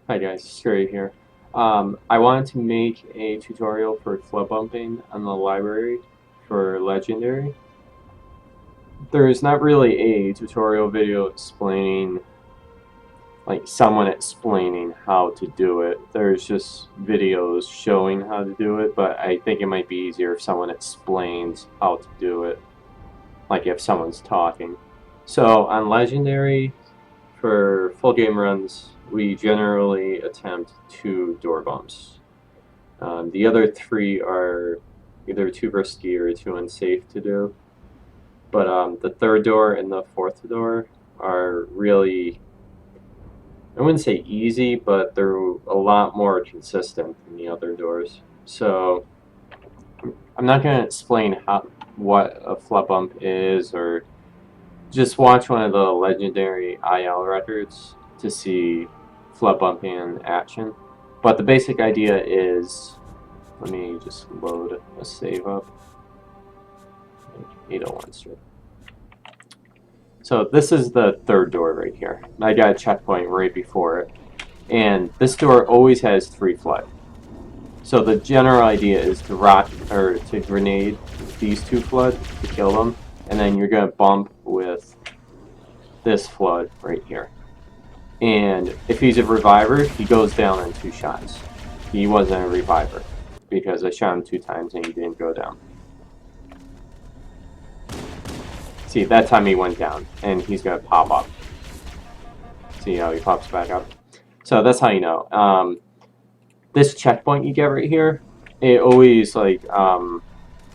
Hi guys, Scary here. I wanted to make a tutorial for flood bumping on the library for Legendary. There's not really a tutorial video explaining, like someone explaining how to do it. There's just videos showing how to do it, but I think it might be easier if someone explains how to do it, like if someone's talking. So on Legendary, for full game runs, we generally attempt 2 door bumps. The other 3 are either too risky or too unsafe to do. But the third door and the fourth door are really, I wouldn't say easy, but they're a lot more consistent than the other doors. So I'm not going to explain what a flood bump is, or just watch one of the Legendary IL records to see flood bumping in action. But the basic idea is, let me just load a save up. 801 straight. So this is the third door right here. I got a checkpoint right before it. And this door always has 3 flood. So the general idea is to to grenade these 2 flood to kill them, and then you're gonna bump with this flood right here. And if he's a reviver, he goes down in 2 shots. He wasn't a reviver because I shot him 2 times and he didn't go down. See, that time he went down and he's gonna pop up. See how he pops back up? So that's how you know. This checkpoint you get right here, it always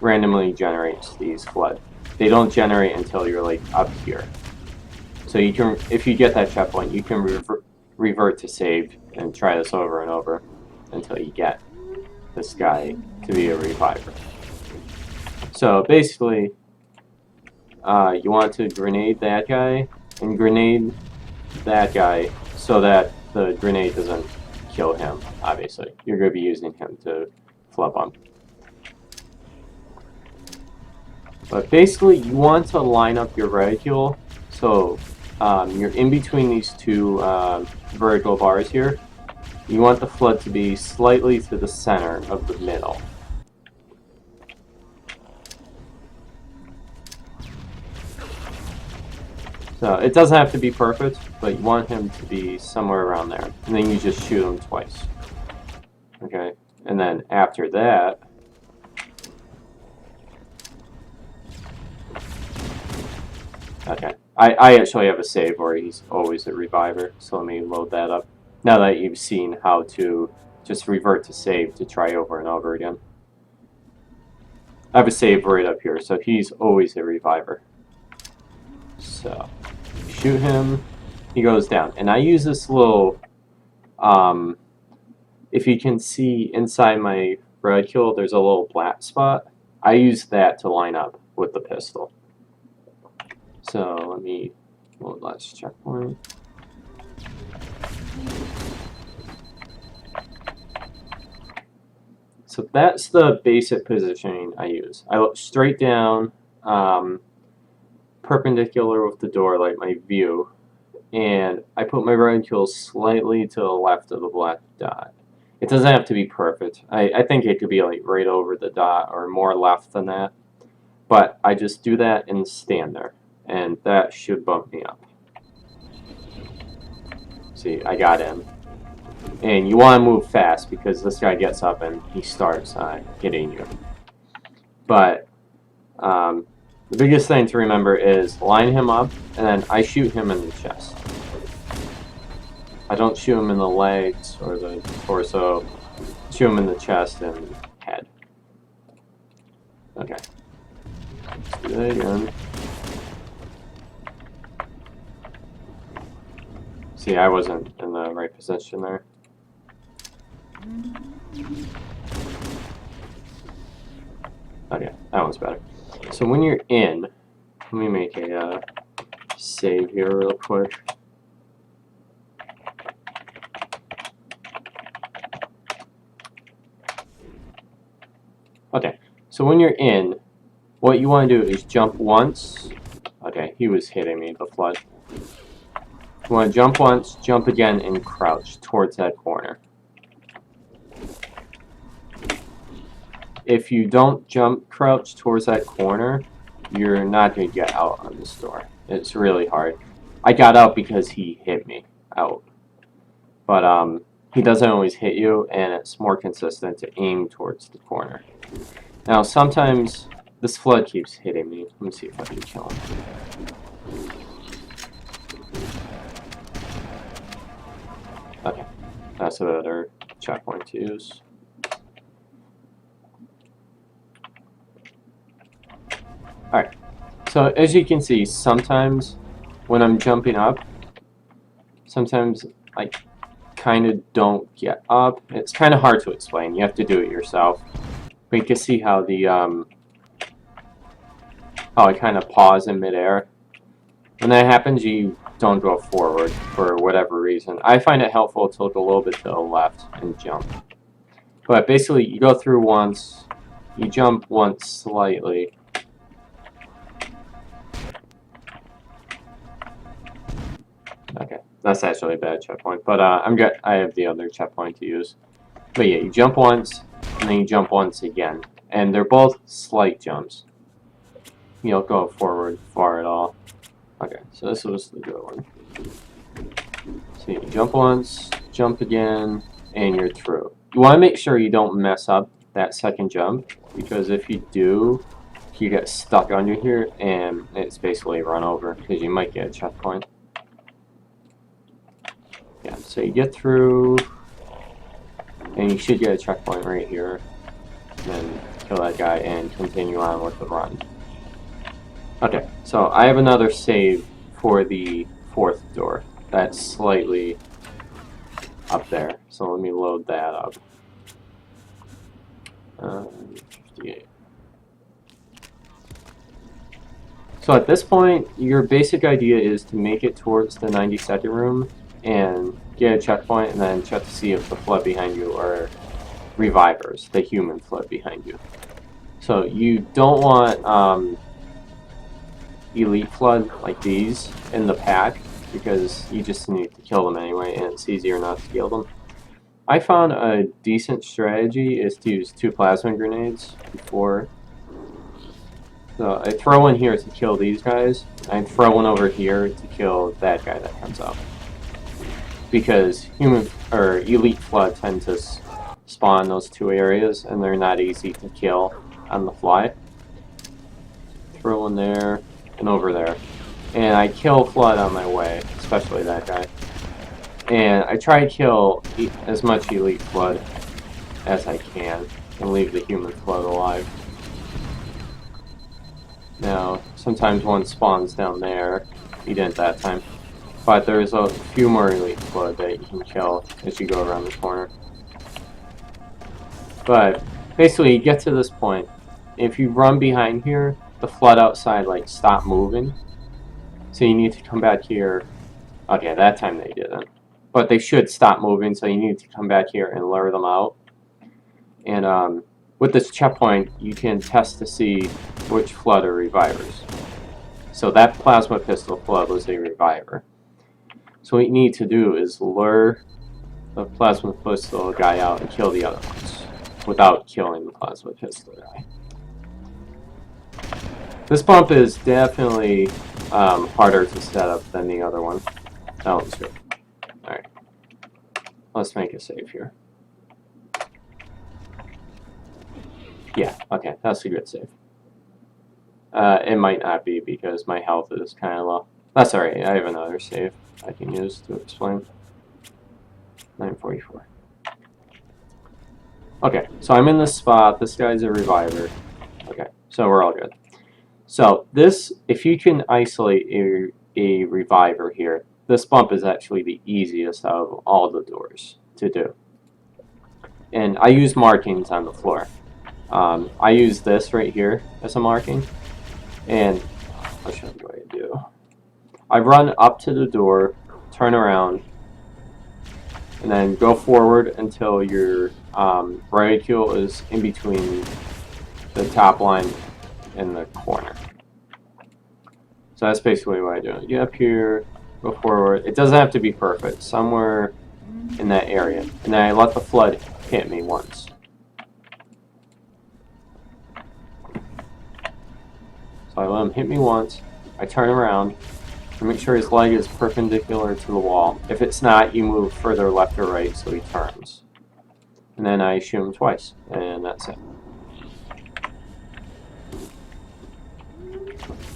randomly generates these flood. They don't generate until you're like up here. So you can, if you get that checkpoint, you can revert to save and try this over and over until you get this guy to be a reviver. So basically, you want to grenade that guy and grenade that guy so that the grenade doesn't kill him, obviously. You're going to be using him to flub bump. But basically, you want to line up your reticule so you're in between these 2 vertical bars here. You want the flood to be slightly to the center of the middle. So it doesn't have to be perfect, but you want him to be somewhere around there. And then you just shoot him twice. Okay? And then after that, okay. I actually have a save where he's always a reviver, so let me load that up. Now that you've seen how to just revert to save to try over and over again. I have a save right up here, so he's always a reviver. So, shoot him, he goes down. And I use this little, if you can see inside my reticule, there's a little black spot. I use that to line up with the pistol. So let me load last checkpoint. So that's the basic positioning I use. I look straight down, perpendicular with the door, like my view, and I put my reticule slightly to the left of the black dot. It doesn't have to be perfect. I think it could be like right over the dot or more left than that. But I just do that and stand there. And that should bump me up. See, I got him. And you want to move fast because this guy gets up and he starts hitting you. But the biggest thing to remember is line him up, and then I shoot him in the chest. I don't shoot him in the legs or the torso. I shoot him in the chest and head. Okay. Let's do that again. See, I wasn't in the right position there. Okay, that one's better. So when you're in, let me make a save here real quick. Okay, so when you're in, what you want to do is jump once. Okay, he was hitting me, the flood. You want to jump once, jump again, and crouch towards that corner. If you don't jump crouch towards that corner, you're not going to get out on this door. It's really hard. I got out because he hit me out. But he doesn't always hit you, and it's more consistent to aim towards the corner. Now, sometimes this flood keeps hitting me. Let me see if I can kill him. Okay, that's a better checkpoint to use. Alright, so as you can see, sometimes when I'm jumping up, sometimes I kind of don't get up. It's kind of hard to explain. You have to do it yourself. But you can see how the how I kind of pause in midair. When that happens, you don't go forward for whatever reason. I find it helpful to look a little bit to the left and jump. But basically, you go through once, you jump once slightly. Okay, that's actually a bad checkpoint, but I have the other checkpoint to use. But yeah, you jump once, and then you jump once again, and they're both slight jumps. You don't go forward far at all. Okay, so this was the good one. So you jump once, jump again, and you're through. You want to make sure you don't mess up that second jump, because if you do, you get stuck under here, and it's basically run over, because you might get a checkpoint. Yeah, so you get through, and you should get a checkpoint right here, and then kill that guy and continue on with the run. Okay, so I have another save for the fourth door. That's slightly up there, so let me load that up. 58. So at this point, your basic idea is to make it towards the 92nd room and get a checkpoint, and then check to see if the flood behind you are revivers, the human flood behind you. So you don't want elite flood like these in the pack, because you just need to kill them anyway, and it's easier not to kill them. I found a decent strategy is to use 2 plasma grenades before. So I throw one here to kill these guys, and I throw one over here to kill that guy that comes up. Because elite flood tend to spawn those 2 areas, and they're not easy to kill on the fly. Throw one there and over there, and I kill flood on my way, especially that guy. And I try to kill as much elite flood as I can and leave the human flood alive. Now, sometimes one spawns down there. He didn't that time. But there's a few more elite flood that you can kill as you go around the corner. But basically, you get to this point. If you run behind here, the flood outside stop moving. So you need to come back here. Okay, that time they didn't. But they should stop moving, so you need to come back here and lure them out. And with this checkpoint, you can test to see which flood are revivers. So that plasma pistol flood was a reviver. So what you need to do is lure the plasma pistol guy out and kill the other ones without killing the plasma pistol guy. This bump is definitely harder to set up than the other one. That one's good. Alright. Let's make a save here. Yeah, okay, that's a good save. It might not be because my health is kind of low. That's alright, I have another save I can use to explain. 944. Okay, so I'm in this spot. This guy's a reviver. Okay, so we're all good. So this, if you can isolate a reviver here, this bump is actually the easiest of all the doors to do. And I use markings on the floor. I use this right here as a marking. And I'll show you what I do. I run up to the door, turn around, and then go forward until your reticule is in between the top line and the corner. So that's basically what I do. You get up here, go forward. It doesn't have to be perfect. Somewhere in that area. And then I let the flood hit me once. So I let him hit me once. I turn around and make sure his leg is perpendicular to the wall. If it's not, you move further left or right so he turns. And then I shoot him twice, and that's it.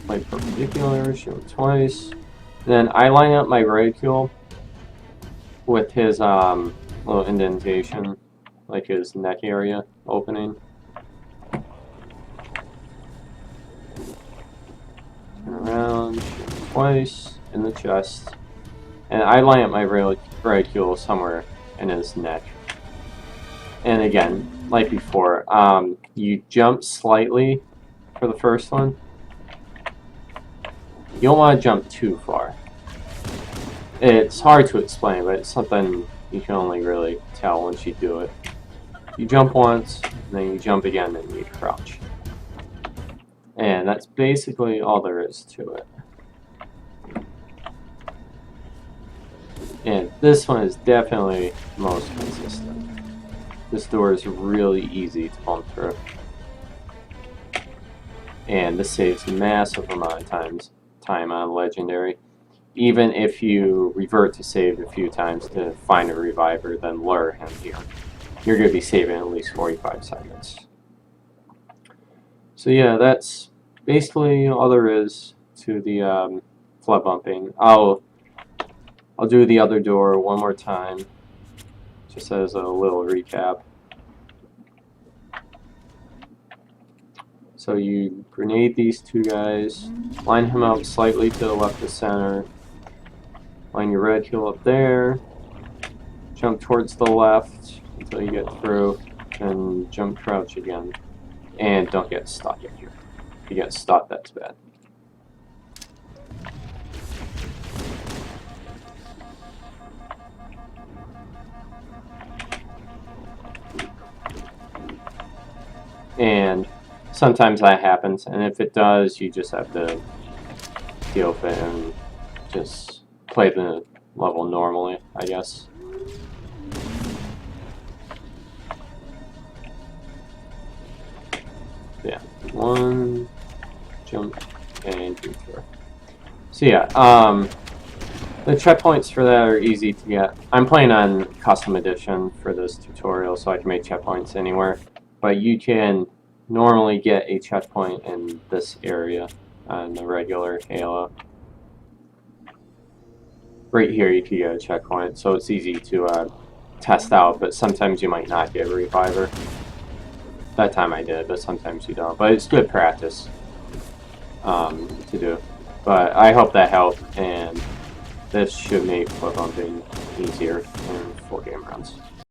Leg perpendicular, shoot him twice. Then I line up my ridicule with his little indentation, like his neck area opening. Turn around, shoot him twice in the chest. And I line up my ridicule somewhere in his neck. And again, like before, you jump slightly for the first one. You don't want to jump too far. It's hard to explain, but it's something you can only really tell once you do it. You jump once, and then you jump again, and you crouch. And that's basically all there is to it. And this one is definitely the most consistent. This door is really easy to bump through. And this saves a massive amount of time on Legendary. Even if you revert to save a few times to find a reviver, then lure him here. You're going to be saving at least 45 seconds. So yeah, that's basically all there is to the flood bumping. I'll do the other door one more time, just as a little recap. So you grenade these two guys, line him up slightly to the left of center, line your red heel up there, jump towards the left until you get through, and jump crouch again. And don't get stuck in here. If you get stuck, that's bad. And sometimes that happens, and if it does, you just have to deal with it and just play the level normally, I guess. Yeah, one, jump, and do through. So yeah, the checkpoints for that are easy to get. I'm playing on Custom Edition for this tutorial, so I can make checkpoints anywhere. But you can normally get a checkpoint in this area on the regular Halo. Right here you can get a checkpoint, so it's easy to test out, but sometimes you might not get a reviver. That time I did, but sometimes you don't. But it's good practice to do. But I hope that helped, and this should make flood bumping easier in 4 game rounds.